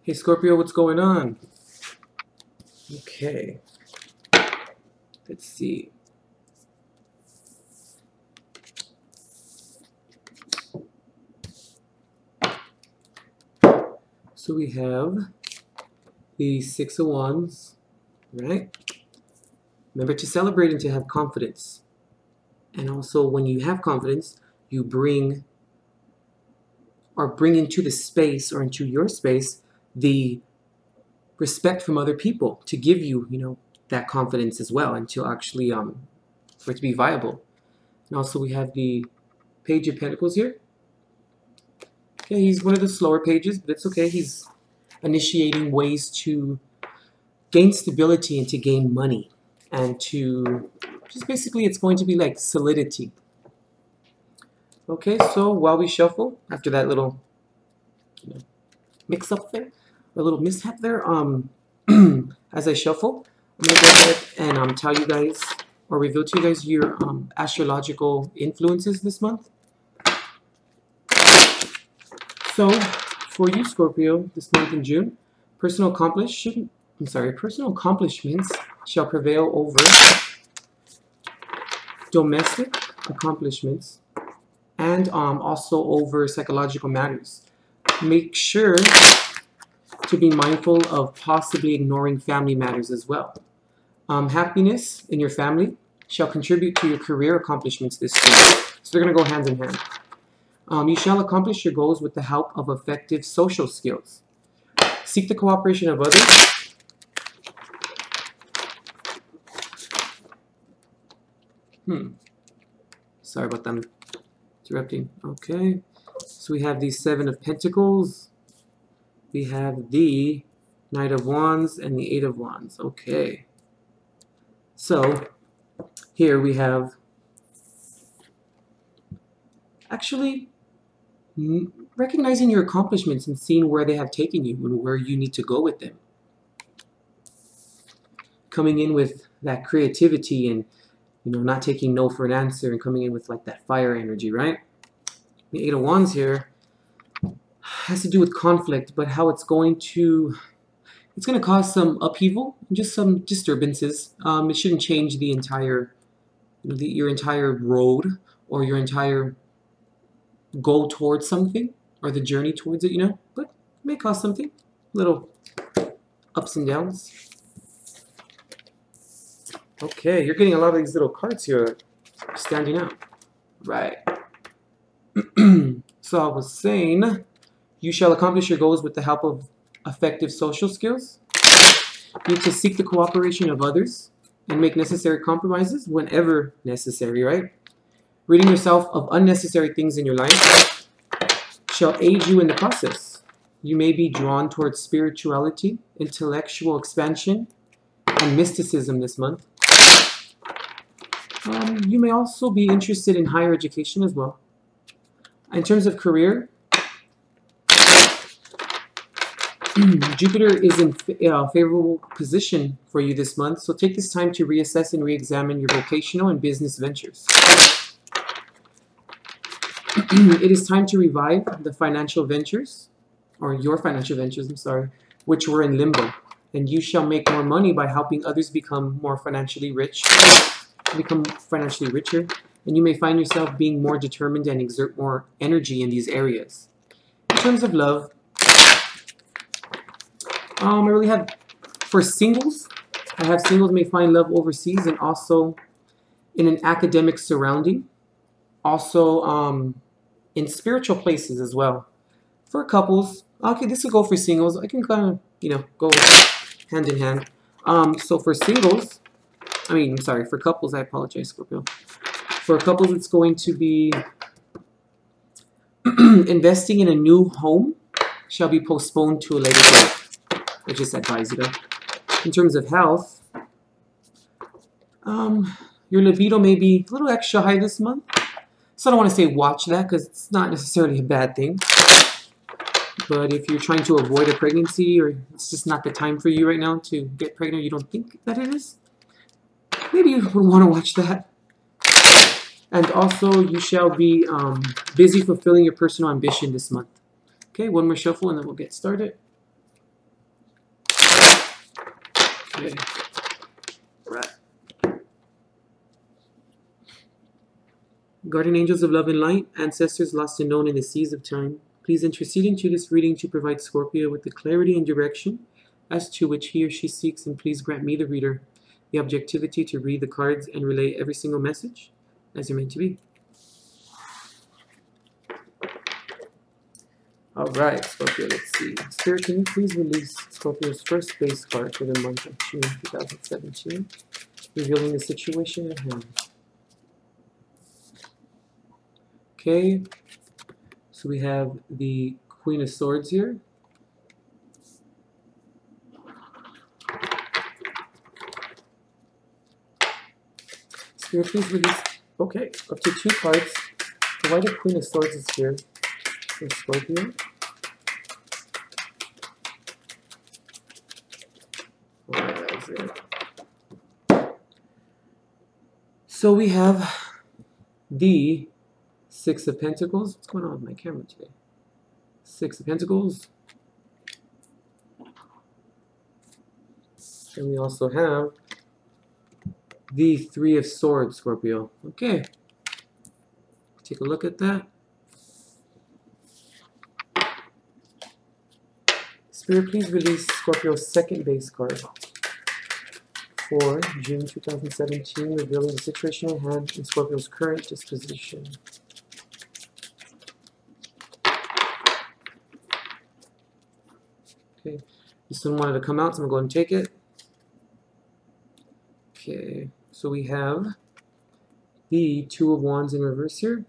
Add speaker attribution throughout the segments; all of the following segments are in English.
Speaker 1: Hey Scorpio, what's going on? Okay, let's see. So we have the Six of Wands, right? Remember to celebrate and to have confidence. And also when you have confidence, you bring into the space or into your space the respect from other people to give you, that confidence as well, and to actually for it to be viable. And also we have the Page of Pentacles here. Okay, he's one of the slower pages, but it's okay. He's initiating ways to gain stability and to gain money, and to just basically, it's going to be like solidity. Okay, so while we shuffle, after that little mix up there, a little mishap there, as I shuffle, I'm going to go ahead and tell you guys, or reveal to you guys your astrological influences this month. So, for you, Scorpio, this month in June, personal accomplishments shall prevail over domestic accomplishments, and also over psychological matters. Make sure to be mindful of possibly ignoring family matters as well. Happiness in your family shall contribute to your career accomplishments this year. So they're going to go hand in hand. You shall accomplish your goals with the help of effective social skills. Seek the cooperation of others. Sorry about that. I'm interrupting. Okay. So we have the Seven of Pentacles. We have the Knight of Wands and the Eight of Wands. Okay. So here we have actually recognizing your accomplishments and seeing where they have taken you and where you need to go with them. Coming in with that creativity and, not taking no for an answer, and coming in with like that fire energy, right? The Eight of Wands here has to do with conflict, but how it's going to cause some upheaval, just some disturbances. It shouldn't change the entire, your entire road or your entire go towards something, or the journey towards it, but it may cause something, little ups and downs. Okay, you're getting a lot of these little cards here standing out. Right. So I was saying, you shall accomplish your goals with the help of effective social skills. You need to seek the cooperation of others and make necessary compromises whenever necessary, right? Ridding yourself of unnecessary things in your life shall aid you in the process. You may be drawn towards spirituality, intellectual expansion, and mysticism this month. You may also be interested in higher education as well. In terms of career, Jupiter is in a favorable position for you this month, so take this time to reassess and re-examine your vocational and business ventures. It is time to revive the financial ventures, or your financial ventures, I'm sorry, which were in limbo. And you shall make more money by helping others become more financially rich, become financially richer. And you may find yourself being more determined and exert more energy in these areas. In terms of love, I really have, for singles, I have singles may find love overseas and also in an academic surrounding. Also in spiritual places as well. For couples, okay, this will go for singles. I can kind of, go hand in hand. So for singles, for couples, I apologize, Scorpio. For couples, it's going to be investing in a new home shall be postponed to a later date. I just advise you. In terms of health, your libido may be a little extra high this month. So I don't want to say watch that, because it's not necessarily a bad thing. But if you're trying to avoid a pregnancy, or it's just not the time for you right now to get pregnant, you don't think that it is, maybe you would want to watch that. And also, you shall be busy fulfilling your personal ambition this month. Okay, one more shuffle and then we'll get started. Okay. Right. Guardian angels of love and light, ancestors lost and known in the seas of time, please intercede into this reading to provide Scorpio with the clarity and direction as to which he or she seeks, and please grant me, the reader, the objectivity to read the cards and relay every single message as they're meant to be. Alright, Scorpio, let's see. Spirit, can you please release Scorpio's first base card for the month of June 2017, revealing the situation at hand? Okay, so we have the Queen of Swords here. Spirit, please release, okay, up to 2 cards. So why the Queen of Swords is here for Scorpio? Alright, that was it. So we have the 6 of Pentacles. What's going on with my camera today? 6 of Pentacles. And we also have the 3 of Swords, Scorpio. Okay. Take a look at that. Spirit, please release Scorpio's second base card for June 2017, revealing the situation at hand in Scorpio's current disposition. Okay, this one wanted to come out, so I'm going to go ahead and take it. Okay, so we have the 2 of Wands in reverse here.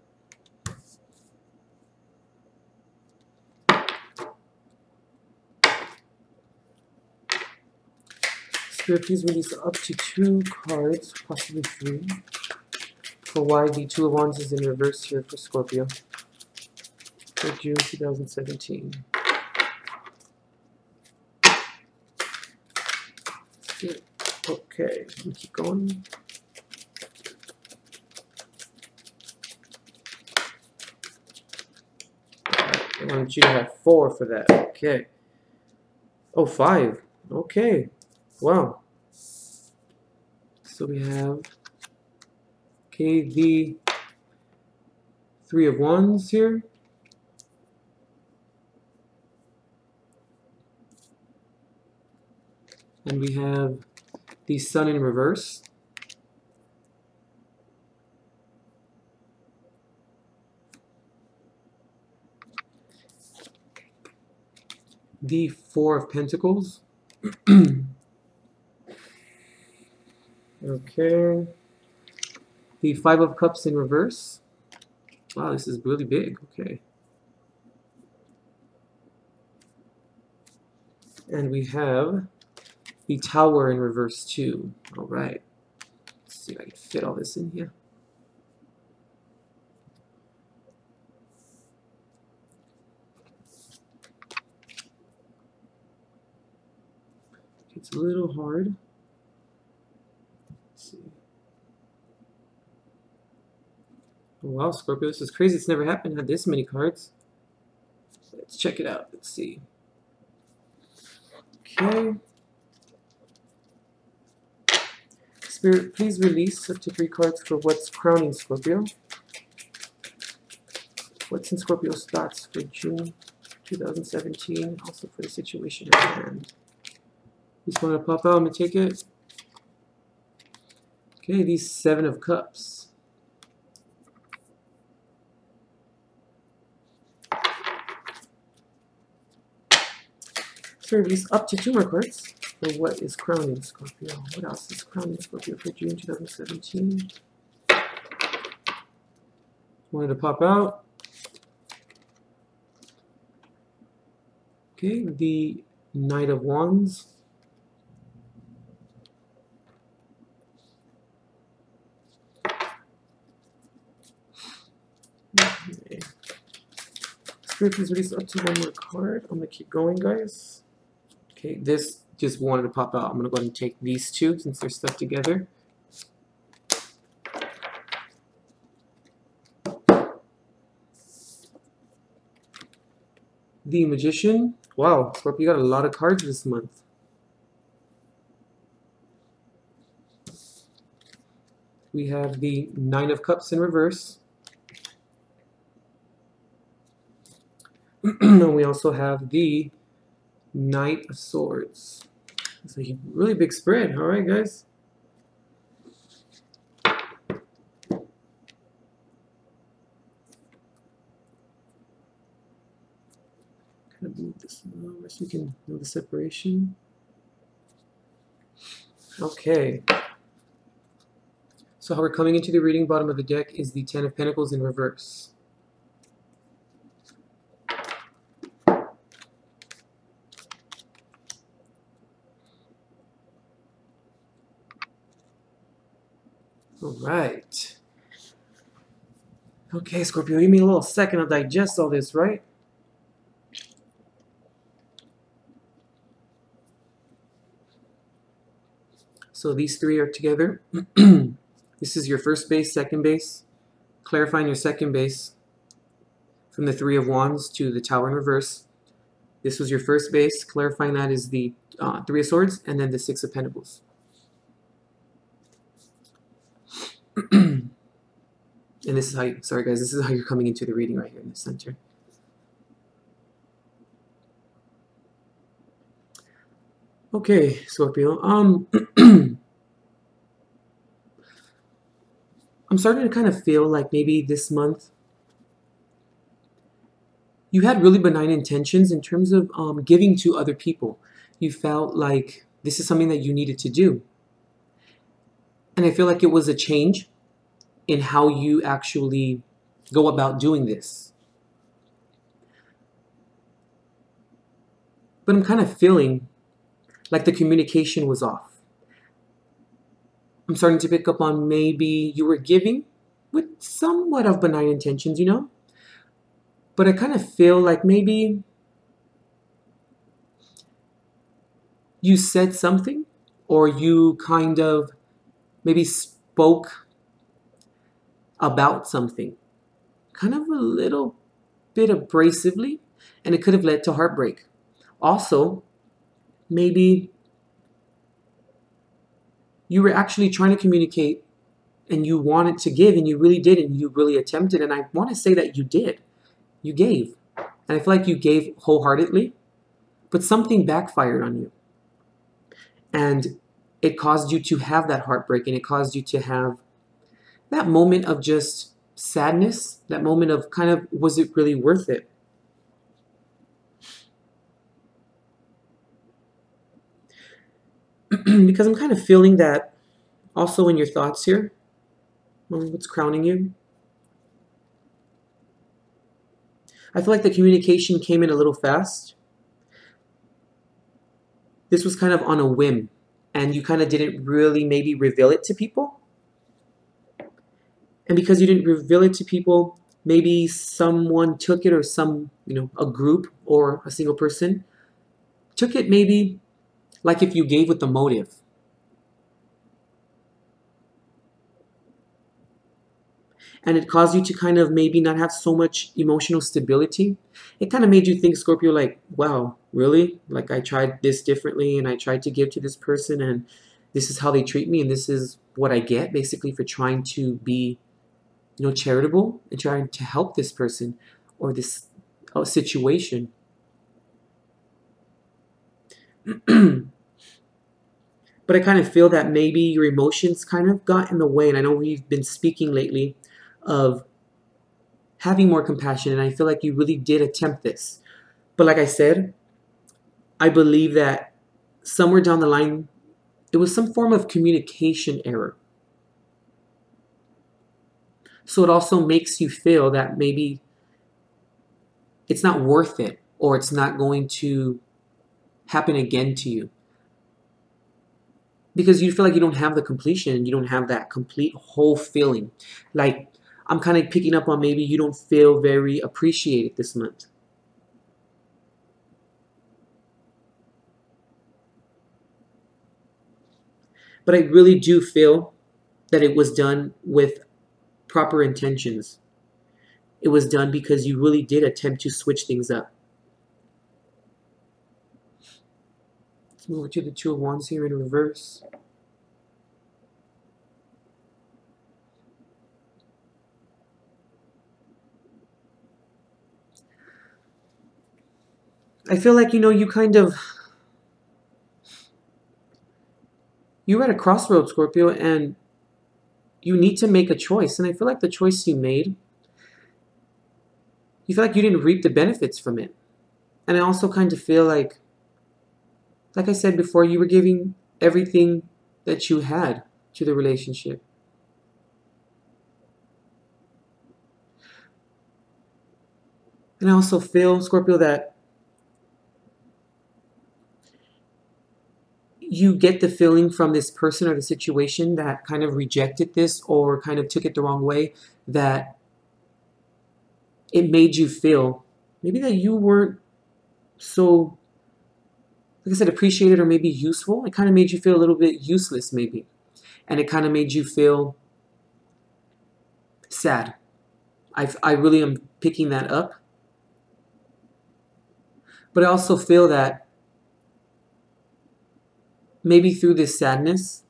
Speaker 1: Spirit, please release up to 2 cards, possibly 3, for why the 2 of Wands is in reverse here for Scorpio for June 2017. Okay, we keep going. I want you to have 4 for that. Okay. Oh, 5. Okay. Wow. So we have, okay, the 3 of Wands here. And we have the Sun in reverse. The 4 of Pentacles. Okay. The 5 of Cups in reverse. Wow, this is really big. Okay. And we have the Tower in reverse too. All right. Let's see if I can fit all this in here. It's a little hard. Let's see. Oh, wow, Scorpio, this is crazy. It's never happened. Had this many cards. Let's check it out. Let's see. Okay. Spirit, please release up to 3 cards for what's crowning Scorpio. What's in Scorpio's thoughts for June 2017, also for the situation at hand. Just want to pop out. I'm going to take it. Okay, these 7 of Cups. So release up to 2 more cards for what is crowning Scorpio. What else is crowning Scorpio for June 2017? Wanted to pop out. Okay, the Knight of Wands. Okay. Spirit, please release up to 1 more card. I'm going to keep going, guys. Okay, this just wanted to pop out. I'm going to go ahead and take these 2 since they're stuck together. The Magician. Wow, Scorpio, you got a lot of cards this month. We have the Nine of Cups in reverse. And we also have the Knight of Swords. It's a really big spread. All right, guys. Kind of move this over so we can know the separation. Okay. So how we're coming into the reading, bottom of the deck, is the Ten of Pentacles in reverse. All right. Okay, Scorpio, give me a little second to digest all this, right? So these three are together. This is your first base, second base. Clarifying your second base from the Three of Wands to the Tower in reverse. This was your first base. Clarifying that is the Three of Swords and then the Six of Pentacles. And this is how you, sorry guys, this is how you're coming into the reading right here in the center. Okay, Scorpio. I'm starting to kind of feel like maybe this month you had really benign intentions in terms of giving to other people. You felt like this is something that you needed to do. And I feel like it was a change in how you actually go about doing this. But I'm kind of feeling like the communication was off. I'm starting to pick up on maybe you were giving with somewhat of benign intentions, you know? But I kind of feel like maybe you said something or you kind of maybe spoke about something kind of a little bit abrasively, and it could have led to heartbreak. Also, maybe you were actually trying to communicate and you wanted to give and you really did and you really attempted, and I want to say that you did. You gave. And I feel like you gave wholeheartedly, but something backfired on you. And it caused you to have that heartbreak, and it caused you to have that moment of just sadness, that moment of kind of, was it really worth it? Because I'm kind of feeling that also in your thoughts here. What's crowning you? I feel like the communication came in a little fast. This was kind of on a whim, and you kind of didn't really maybe reveal it to people. And because you didn't reveal it to people, maybe someone took it, or some, a group or a single person took it maybe like if you gave with the motive. And it caused you to kind of maybe not have so much emotional stability. It kind of made you think, Scorpio, like, wow, really? Like, I tried this differently and I tried to give to this person and this is how they treat me and this is what I get basically for trying to be, charitable and trying to help this person or this situation. But I kind of feel that maybe your emotions kind of got in the way. And I know we've been speaking lately of having more compassion, and I feel like you really did attempt this. But like I said, I believe that somewhere down the line, it was some form of communication error. So it also makes you feel that maybe it's not worth it, or it's not going to happen again to you. Because you feel like you don't have the completion, you don't have that complete whole feeling. Like, I'm kind of picking up on maybe you don't feel very appreciated this month. But I really do feel that it was done with proper intentions. It was done because you really did attempt to switch things up. Let's move to the Two of Wands here in reverse. I feel like, you know, you're at a crossroads, Scorpio, and you need to make a choice. And I feel like the choice you made, you feel like you didn't reap the benefits from it. And I also kind of feel like I said before, you were giving everything that you had to the relationship. And I also feel, Scorpio, that you get the feeling from this person or the situation that kind of rejected this or kind of took it the wrong way, that it made you feel maybe that you weren't so, like I said, appreciated or maybe useful. It kind of made you feel a little bit useless, maybe. And it kind of made you feel sad. I really am picking that up. But I also feel that maybe through this sadness,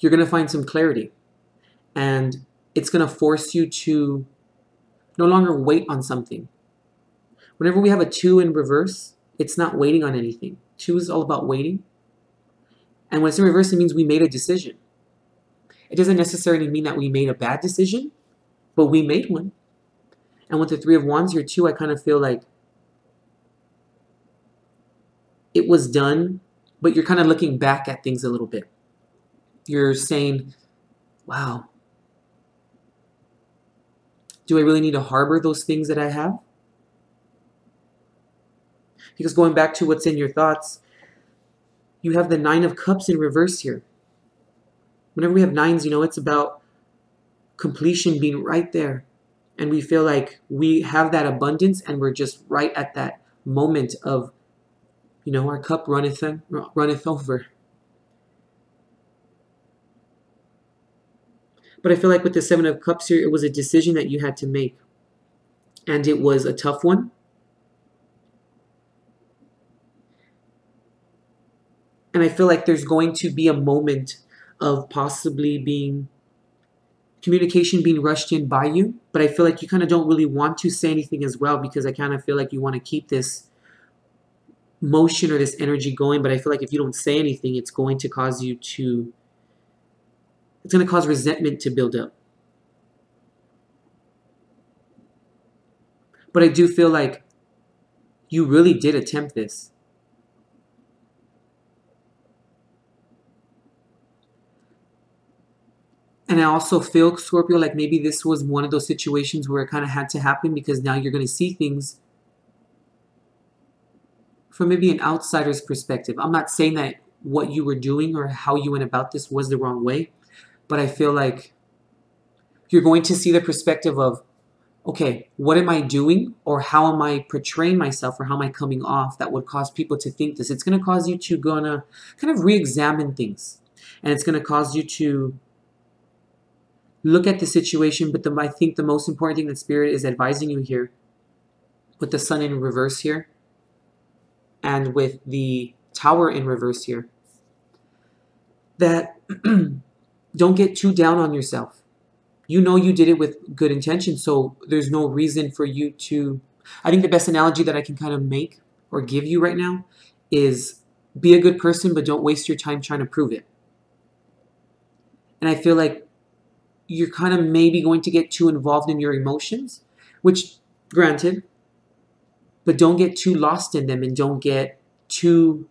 Speaker 1: you're going to find some clarity. And it's going to force you to no longer wait on something. Whenever we have a 2 in reverse, it's not waiting on anything. 2 is all about waiting. And when it's in reverse, it means we made a decision. It doesn't necessarily mean that we made a bad decision, but we made one. And with the 3 of Wands, your 2, I kind of feel like it was done, but you're kind of looking back at things a little bit. You're saying, wow, do I really need to harbor those things that I have? Because going back to what's in your thoughts, you have the 9 of Cups in reverse here. Whenever we have 9s, you know, it's about completion being right there. And we feel like we have that abundance and we're just right at that moment of, you know, our cup runneth over. But I feel like with the 7 of Cups here, it was a decision that you had to make. And it was a tough one. And I feel like there's going to be a moment of possibly communication being rushed in by you. But I feel like you kind of don't really want to say anything as well, because I kind of feel like you want to keep this motion or this energy going. But I feel like if you don't say anything, it's going to cause it's going to cause resentment to build up. But I do feel like you really did attempt this. And I also feel, Scorpio, like maybe this was one of those situations where it kind of had to happen, because now you're going to see things from maybe an outsider's perspective. I'm not saying that what you were doing or how you went about this was the wrong way, but I feel like you're going to see the perspective of, okay, what am I doing, or how am I portraying myself, or how am I coming off that would cause people to think this? It's going to cause you to gonna kind of re-examine things, and it's going to cause you to look at the situation. But I think the most important thing that Spirit is advising you here, with the Sun in reverse here, and with the Tower in reverse here, that don't get too down on yourself. You know you did it with good intention, so there's no reason for you to... I think the best analogy that I can kind of make or give you right now is be a good person, but don't waste your time trying to prove it. And I feel like you're kind of maybe going to get too involved in your emotions, which, granted, but don't get too lost in them and don't get too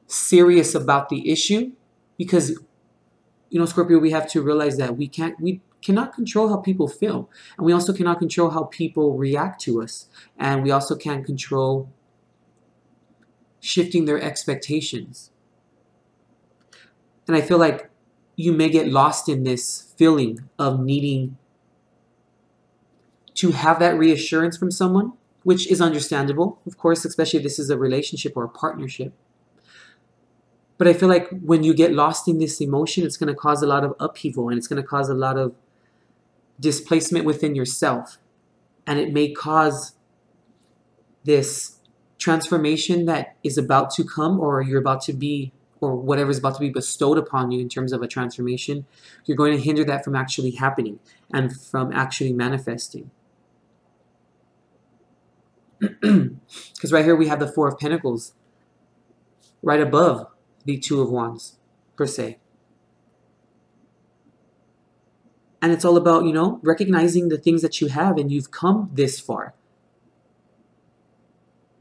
Speaker 1: serious about the issue, because, you know, Scorpio, we have to realize that we cannot control how people feel, and we also cannot control how people react to us, and we also can't control shifting their expectations. And I feel like you may get lost in this feeling of needing to have that reassurance from someone, which is understandable, of course, especially if this is a relationship or a partnership. But I feel like when you get lost in this emotion, it's going to cause a lot of upheaval, and it's going to cause a lot of displacement within yourself. And it may cause this transformation that is about to come, or you're about to be, or whatever is about to be bestowed upon you in terms of a transformation. You're going to hinder that from actually happening and from actually manifesting. Because right here we have the Four of Pentacles right above the Two of Wands, per se. And it's all about, you know, recognizing the things that you have and you've come this far.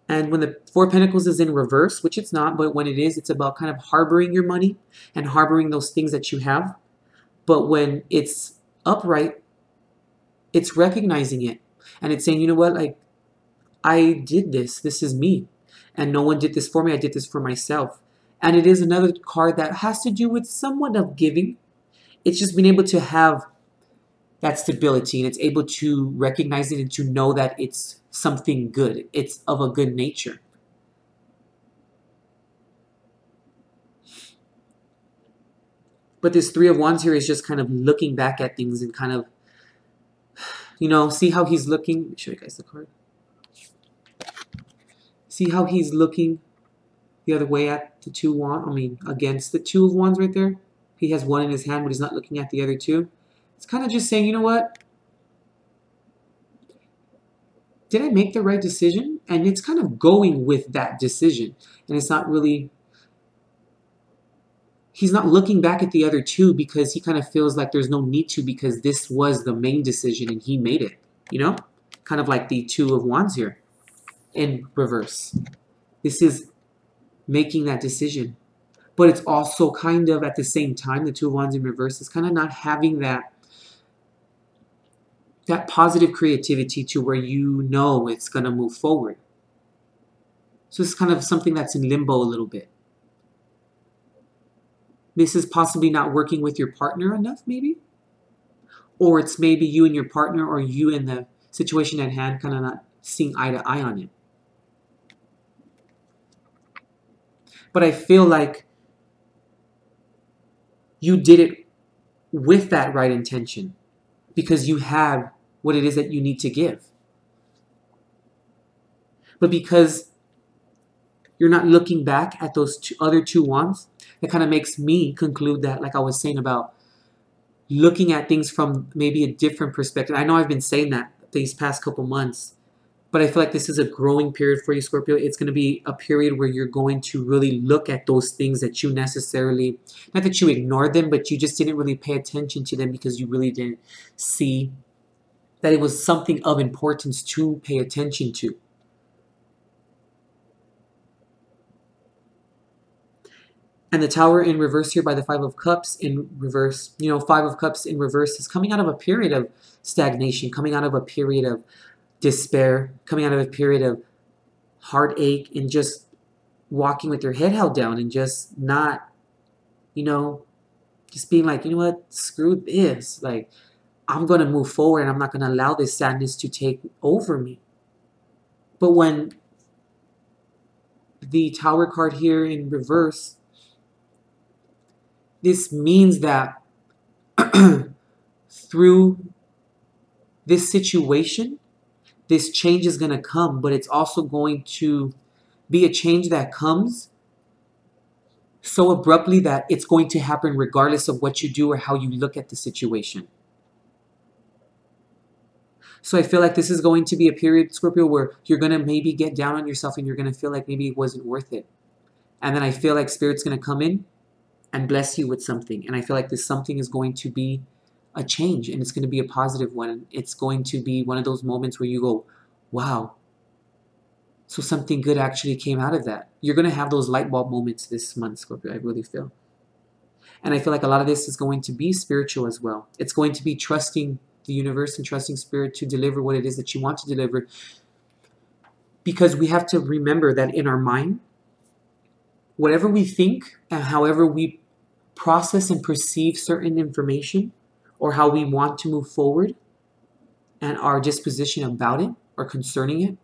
Speaker 1: And when the Four of Pentacles is in reverse, which it's not, but when it is, it's about kind of harboring your money and harboring those things that you have. But when it's upright, it's recognizing it. And it's saying, you know what, like, I did this. This is me. And no one did this for me. I did this for myself. And it is another card that has to do with somewhat of giving. It's just being able to have that stability, and it's able to recognize it and to know that it's something good. It's of a good nature. But this Three of Wands here is just kind of looking back at things and kind of, you know, see how he's looking. Let me show you guys the card. See how he's looking the other way at the Two of Wands? Against the Two of Wands right there. He has one in his hand, but he's not looking at the other two. It's kind of just saying, you know what? Did I make the right decision? And it's kind of going with that decision. And it's not really... He's not looking back at the other two because he kind of feels like there's no need to, because this was the main decision and he made it. You know? Kind of like the Two of Wands here in reverse. This is making that decision. But it's also kind of at the same time, the Two of Wands in reverse is kind of not having that positive creativity to where you know it's going to move forward. So it's kind of something that's in limbo a little bit. This is possibly not working with your partner enough, maybe. Or it's maybe you and your partner, or you and the situation at hand kind of not seeing eye to eye on it. But I feel like you did it with that right intention, because you have what it is that you need to give. But because you're not looking back at those other two wands, that kind of makes me conclude that, like I was saying about looking at things from maybe a different perspective. I know I've been saying that these past couple months, but I feel like this is a growing period for you, Scorpio. It's going to be a period where you're going to really look at those things that you necessarily, not that you ignored them, but you just didn't really pay attention to them because you really didn't see that it was something of importance to pay attention to. And the Tower in reverse here by the Five of Cups in reverse. You know, Five of Cups in reverse is coming out of a period of stagnation, coming out of a period of despair, coming out of a period of heartache, and just walking with your head held down and just not, you know, just being like, you know what, screw this. Like, I'm going to move forward and I'm not going to allow this sadness to take over me. But when the Tower card here in reverse, this means that through this situation, this change is going to come, but it's also going to be a change that comes so abruptly that it's going to happen regardless of what you do or how you look at the situation. So I feel like this is going to be a period, Scorpio, where you're going to maybe get down on yourself and you're going to feel like maybe it wasn't worth it. And then I feel like Spirit's going to come in and bless you with something. And I feel like this something is going to be a change, and it's going to be a positive one. It's going to be one of those moments where you go, wow, so something good actually came out of that. You're going to have those light bulb moments this month, Scorpio, I really feel. And I feel like a lot of this is going to be spiritual as well. It's going to be trusting the universe and trusting Spirit to deliver what it is that you want to deliver. Because we have to remember that in our mind, whatever we think and however we process and perceive certain information, or how we want to move forward and our disposition about it or concerning it,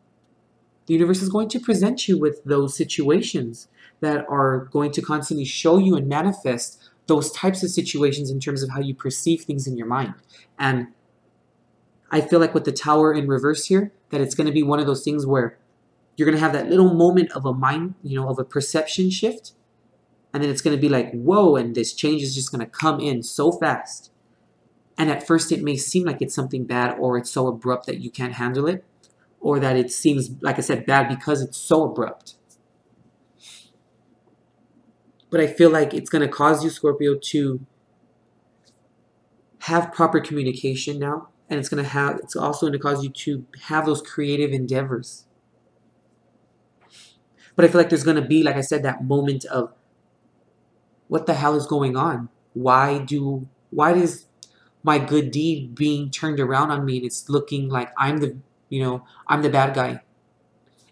Speaker 1: the universe is going to present you with those situations that are going to constantly show you and manifest those types of situations in terms of how you perceive things in your mind. And I feel like with the Tower in reverse here, that it's going to be one of those things where you're going to have that little moment of a mind, you know, of a perception shift. And then it's going to be like, whoa, and this change is just going to come in so fast. And at first it may seem like it's something bad or it's so abrupt that you can't handle it. or that it seems, like I said, bad because it's so abrupt. But I feel like it's going to cause you, Scorpio, to have proper communication now. And it's also going to cause you to have those creative endeavors. But I feel like there's going to be, like I said, that moment of what the hell is going on? Why is my good deed being turned around on me and it's looking like I'm the bad guy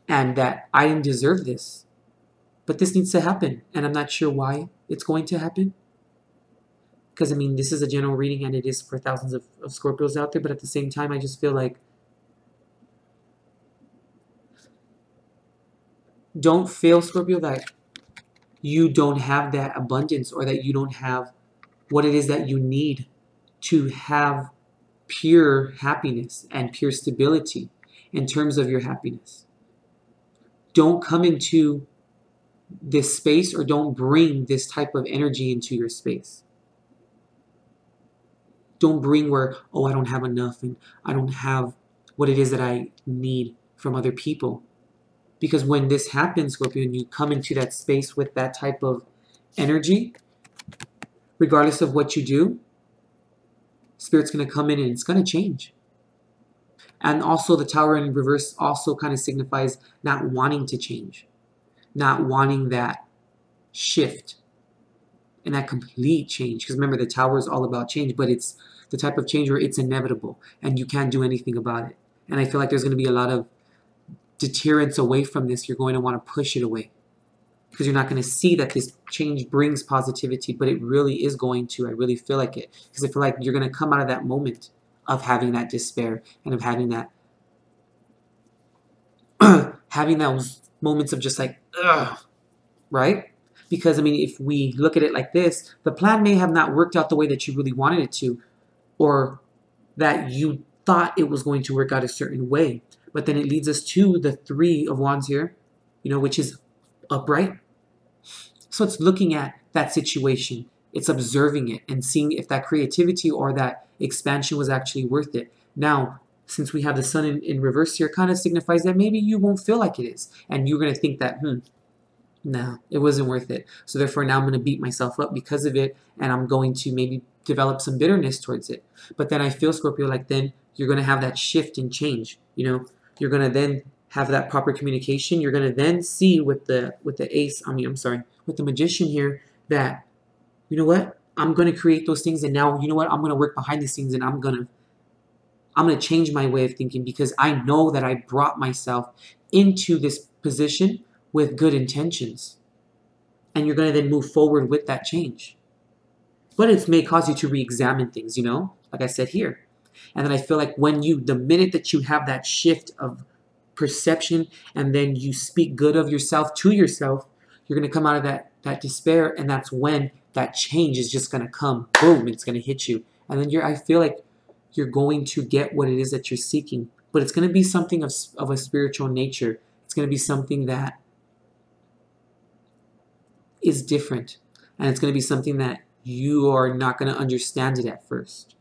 Speaker 1: and that I didn't deserve this? But this needs to happen, and I'm not sure why it's going to happen. Because, I mean, this is a general reading, and it is for thousands of Scorpios out there, but at the same time, I just feel like don't feel, Scorpio, that you don't have that abundance or that you don't have what it is that you need to have pure happiness and pure stability in terms of your happiness. Don't come into this space or don't bring this type of energy into your space. Don't bring where, oh, I don't have enough and I don't have what it is that I need from other people. Because when this happens, Scorpio, and you come into that space with that type of energy, regardless of what you do, Spirit's going to come in and it's going to change. And also the Tower in reverse also kind of signifies not wanting to change. Not wanting that shift and that complete change. Because remember, the Tower is all about change, but it's the type of change where it's inevitable and you can't do anything about it. And I feel like there's going to be a lot of deterrence away from this. You're going to want to push it away because you're not going to see that this change brings positivity, but it really is going to. I really feel like it, because I feel like you're going to come out of that moment of having that despair and of having that having those moments of just like, ugh, right? Because, I mean, if we look at it like this, the plan may have not worked out the way that you really wanted it to, or that you thought it was going to work out a certain way. But then it leads us to the Three of Wands here, which is upright. So it's looking at that situation. It's observing it and seeing if that creativity or that expansion was actually worth it. Now, since we have the Sun in reverse here, kind of signifies that maybe you won't feel like it is. And you're going to think that, no, it wasn't worth it. So therefore now I'm going to beat myself up because of it. And I'm going to maybe develop some bitterness towards it. But then I feel, Scorpio, like then you're going to have that shift and change. You're going to then have that proper communication. You're going to then see with the Magician here that, you know what? I'm going to create those things. And now, you know what? I'm going to work behind the scenes and I'm going to change my way of thinking because I know that I brought myself into this position with good intentions. And you're going to then move forward with that change. But it may cause you to re-examine things, like I said here. And then I feel like the minute that you have that shift of perception and then you speak good of yourself to yourself, you're going to come out of that despair, and that's when that change is just going to come. Boom, it's going to hit you. And then I feel like you're going to get what it is that you're seeking. But it's going to be something of a spiritual nature. It's going to be something that is different. And it's going to be something that you are not going to understand it at first.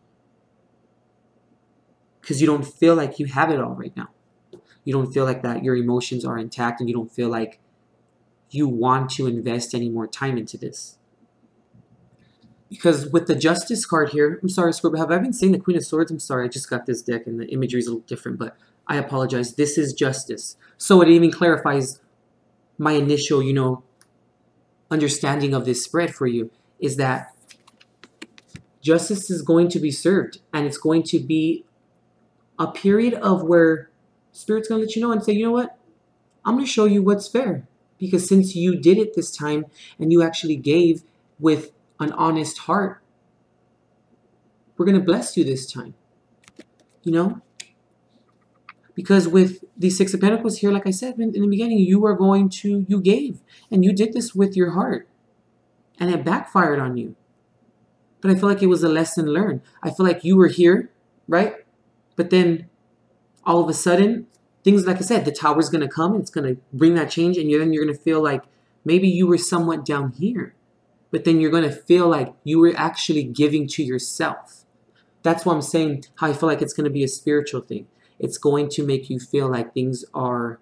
Speaker 1: Because you don't feel like you have it all right now. You don't feel like that your emotions are intact, and you don't feel like you want to invest any more time into this. Because with the Justice card here, I'm sorry, Scorpio, have I been saying the Queen of Swords? I'm sorry, I just got this deck and the imagery is a little different, but I apologize. This is Justice. So it even clarifies my initial, understanding of this spread for you, is that justice is going to be served, and it's going to be a period of where Spirit's going to let you know and say, you know what? I'm going to show you what's fair. Because since you did it this time and you actually gave with an honest heart, we're going to bless you this time. Because with the Six of Pentacles here, like I said in the beginning, you gave. And you did this with your heart. And it backfired on you. But I feel like it was a lesson learned. I feel like you were here, right? But then all of a sudden, things, like I said, the Tower's going to come. And it's going to bring that change. And then you're going to feel like maybe you were somewhat down here. But then you're going to feel like you were actually giving to yourself. That's why I'm saying how I feel like it's going to be a spiritual thing. It's going to make you feel like things are,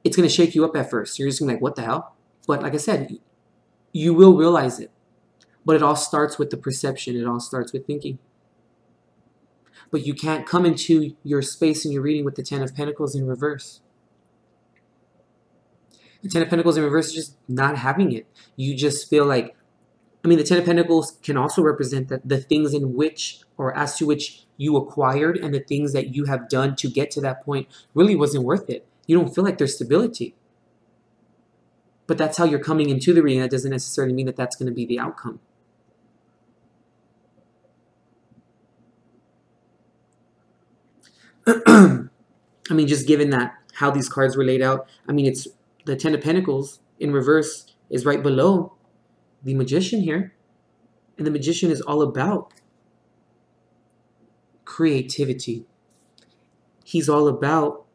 Speaker 1: it's going to shake you up at first. You're just going to be like, what the hell? But like I said, you will realize it. But it all starts with the perception. It all starts with thinking. But you can't come into your space in your reading with the Ten of Pentacles in reverse. The Ten of Pentacles in reverse is just not having it. You just feel like, I mean, the Ten of Pentacles can also represent that the things in which, or as to which you acquired, and the things that you have done to get to that point really wasn't worth it. You don't feel like there's stability. But that's how you're coming into the reading. That doesn't necessarily mean that that's going to be the outcome. I mean, just given that how these cards were laid out, I mean, it's the Ten of Pentacles in reverse is right below the Magician here. And the Magician is all about creativity. He's all about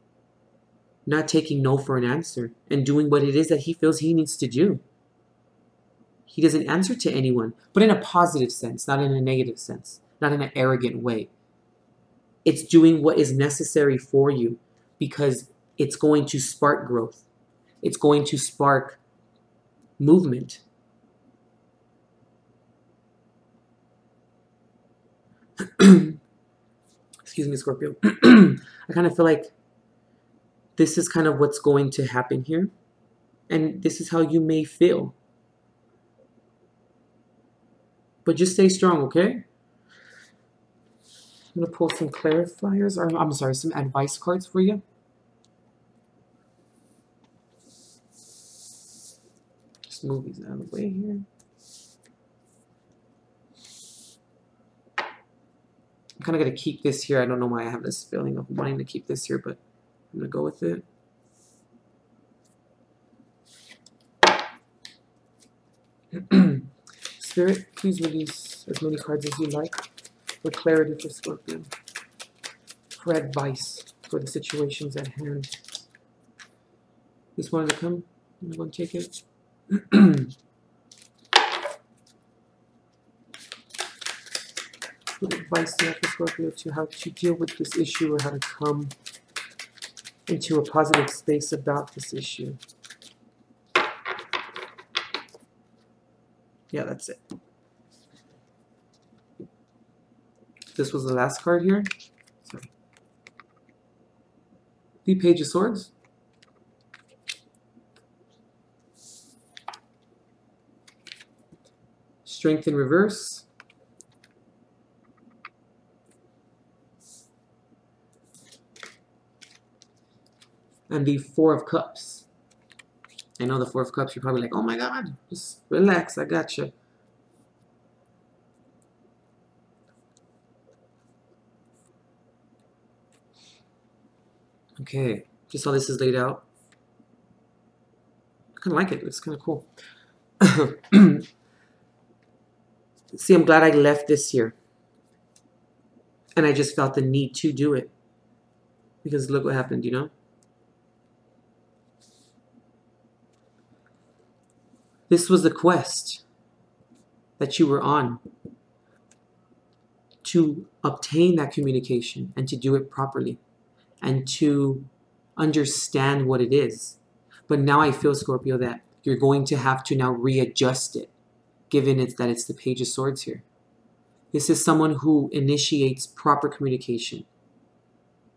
Speaker 1: not taking no for an answer and doing what it is that he feels he needs to do. He doesn't answer to anyone, but in a positive sense, not in a negative sense, not in an arrogant way. It's doing what is necessary for you because it's going to spark growth. It's going to spark movement. Excuse me, Scorpio. I kind of feel like this is kind of what's going to happen here. And this is how you may feel. But just stay strong, okay? I'm going to pull some clarifiers, or I'm sorry, some advice cards for you. Just move these out of the way here. I'm kind of going to keep this here. I don't know why I have this feeling of wanting to keep this here, but I'm going to go with it. Spirit, please release as many cards as you like for clarity for Scorpio, for advice for the situations at hand. This wanted to come? I'm going to take it. What advice do you have for Scorpio to how to deal with this issue, or how to come into a positive space about this issue? Yeah, that's it. This was the last card here. Sorry. The Page of Swords. Strength in reverse. And the Four of Cups. I know the Four of Cups, you're probably like, oh my God, just relax, I got you. Okay, just how this is laid out. I kind of like it, it's kind of cool. See, I'm glad I left this here. And I just felt the need to do it. Because look what happened, you know? This was the quest that you were on to obtain that communication and to do it properly and to understand what it is. But now I feel, Scorpio, that you're going to have to now readjust it, given that it's the Page of Swords here. This is someone who initiates proper communication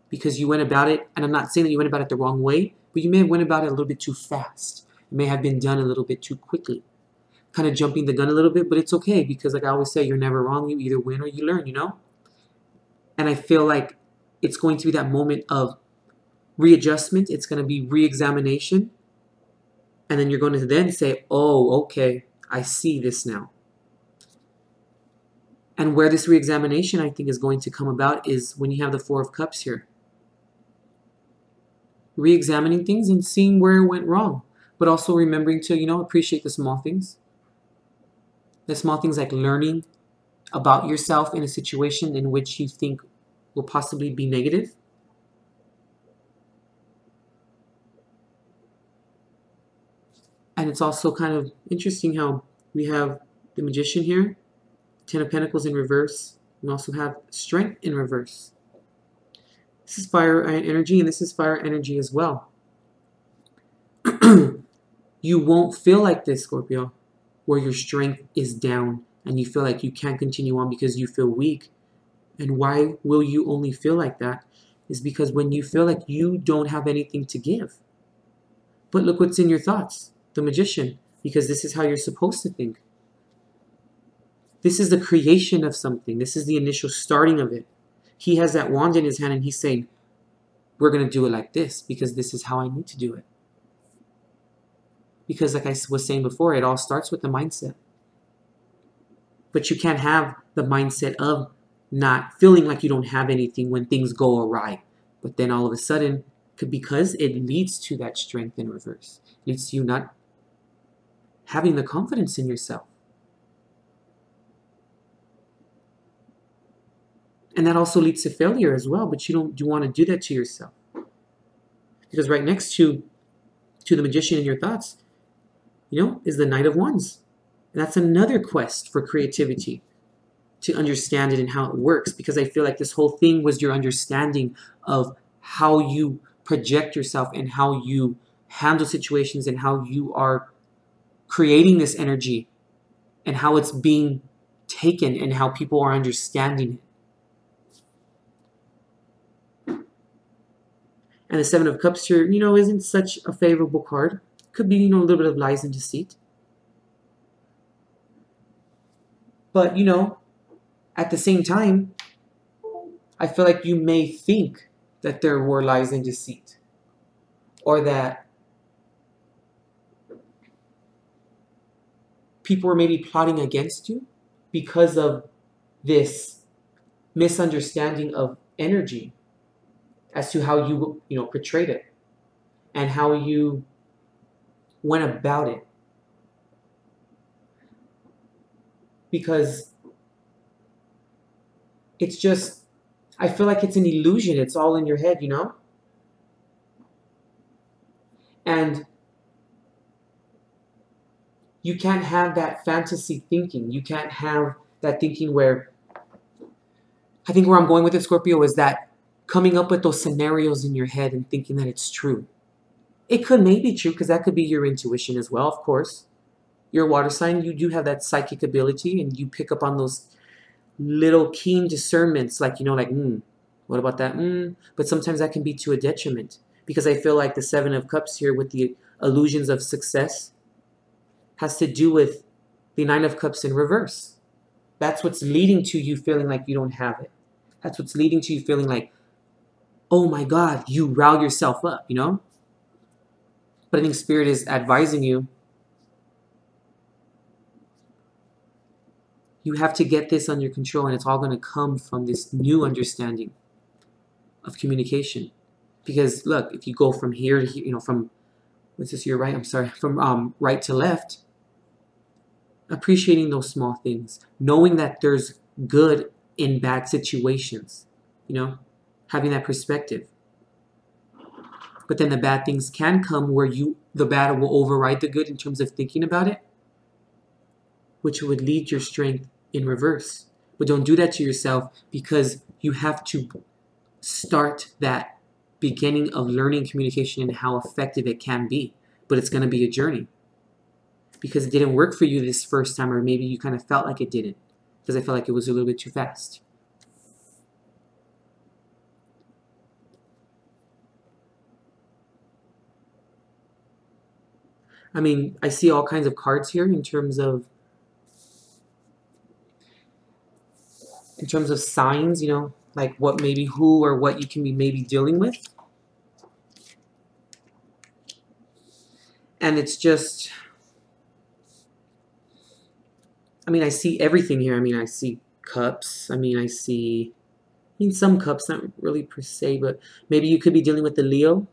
Speaker 1: because you went about it, and I'm not saying that you went about it the wrong way, but you may have went about it a little bit too fast. It may have been done a little bit too quickly. Kind of jumping the gun a little bit, but it's okay because like I always say, you're never wrong. You either win or you learn, you know? And I feel like it's going to be that moment of readjustment. It's going to be re-examination. And then you're going to then say, oh, okay, I see this now. And where this re-examination, I think, is going to come about is when you have the Four of Cups here. Re-examining things and seeing where it went wrong. But also remembering to, you know, appreciate the small things. The small things like learning about yourself in a situation in which you think will possibly be negative. And it's also kind of interesting how we have the Magician here, Ten of Pentacles in reverse. We also have Strength in reverse. This is fire energy, and this is fire energy as well. You won't feel like this, Scorpio, where your strength is down and you feel like you can't continue on because you feel weak. And why will you only feel like that? Is because when you feel like you don't have anything to give. But look what's in your thoughts, the Magician, because this is how you're supposed to think. This is the creation of something. This is the initial starting of it. He has that wand in his hand and he's saying, we're going to do it like this because this is how I need to do it. Because like I was saying before, it all starts with the mindset. But you can't have the mindset of not feeling like you don't have anything when things go awry. But then all of a sudden, because it leads to that strength in reverse. It leads to you not having the confidence in yourself. And that also leads to failure as well, but you don't want to do that to yourself. Because right next to the Magician in your thoughts, is the Knight of Wands. And that's another quest for creativity, to understand it and how it works. Because I feel like this whole thing was your understanding of how you project yourself and how you handle situations and how you are creating this energy and how it's being taken and how people are understanding it. And the Seven of Cups here, isn't such a favorable card. Could be, a little bit of lies and deceit. But, at the same time, I feel like you may think that there were lies and deceit. Or that people were maybe plotting against you because of this misunderstanding of energy as to how you, portrayed it and how you went about it. Because it's just, I feel like it's an illusion. It's all in your head, And you can't have that fantasy thinking. You can't have that thinking where, I think where I'm going with it, Scorpio, is that coming up with those scenarios in your head and thinking that it's true. It could maybe be true because that could be your intuition as well, of course. You're a water sign. You do have that psychic ability and you pick up on those little keen discernments like, what about that? But sometimes that can be to a detriment because I feel like the Seven of Cups here with the illusions of success has to do with the Nine of Cups in reverse. That's what's leading to you feeling like you don't have it. That's what's leading to you feeling like, oh my God, you rile yourself up, But I think Spirit is advising you, you have to get this under control, and it's all going to come from this new understanding of communication. Because look, if you go from here to here, from, what's this, your right? I'm sorry, from right to left, appreciating those small things, knowing that there's good in bad situations, having that perspective. But then the bad things can come where the bad will override the good in terms of thinking about it, which would lead your strength in reverse. But don't do that to yourself because you have to start that beginning of learning communication and how effective it can be. But it's going to be a journey because it didn't work for you this first time, or maybe you kind of felt like it didn't because I felt like it was a little bit too fast. I mean, I see all kinds of cards here in terms of signs, like what maybe who or what you can be maybe dealing with. And it's just, I see everything here. I see cups. I see some cups, not really per se, but maybe you could be dealing with the Leo.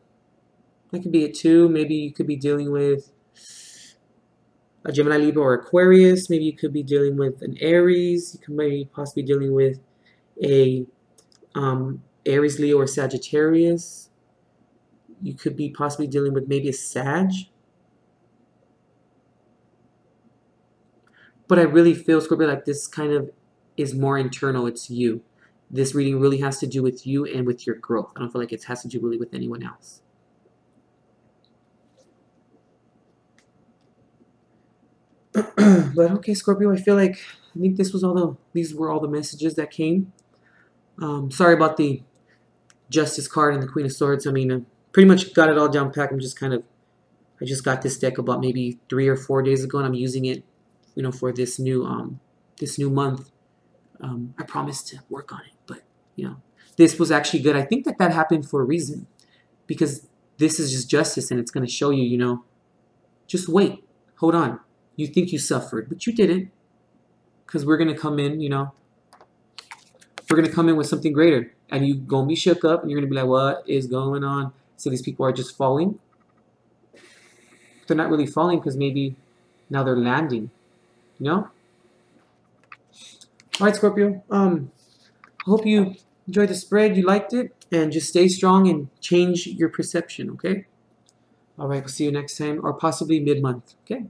Speaker 1: That could be it too. Maybe you could be dealing with a Gemini, Libra, or Aquarius. Maybe you could be dealing with an Aries. You could maybe possibly dealing with a Aries, Leo, or Sagittarius. You could be possibly dealing with maybe a Sag. But I really feel, Scorpio, like this kind of is more internal. It's you. this reading really has to do with you and with your growth. I don't feel like it has to do really with anyone else. But okay, Scorpio, I think these were all the messages that came. Sorry about the Justice card and the Queen of Swords. I mean, I pretty much got it all down packed. I just got this deck about maybe 3 or 4 days ago, and I'm using it, for this new month. I promised to work on it, but this was actually good. I think that happened for a reason, because this is just justice, and it's going to show you, just wait, hold on. You think you suffered, but you didn't, because we're going to come in, we're going to come in with something greater, and you're going to be shook up, and you're going to be like, what is going on? So these people are just falling. They're not really falling, because maybe now they're landing, All right, Scorpio. I hope you enjoyed the spread, you liked it, and just stay strong and change your perception, okay? All right, we'll see you next time, or possibly mid-month, okay?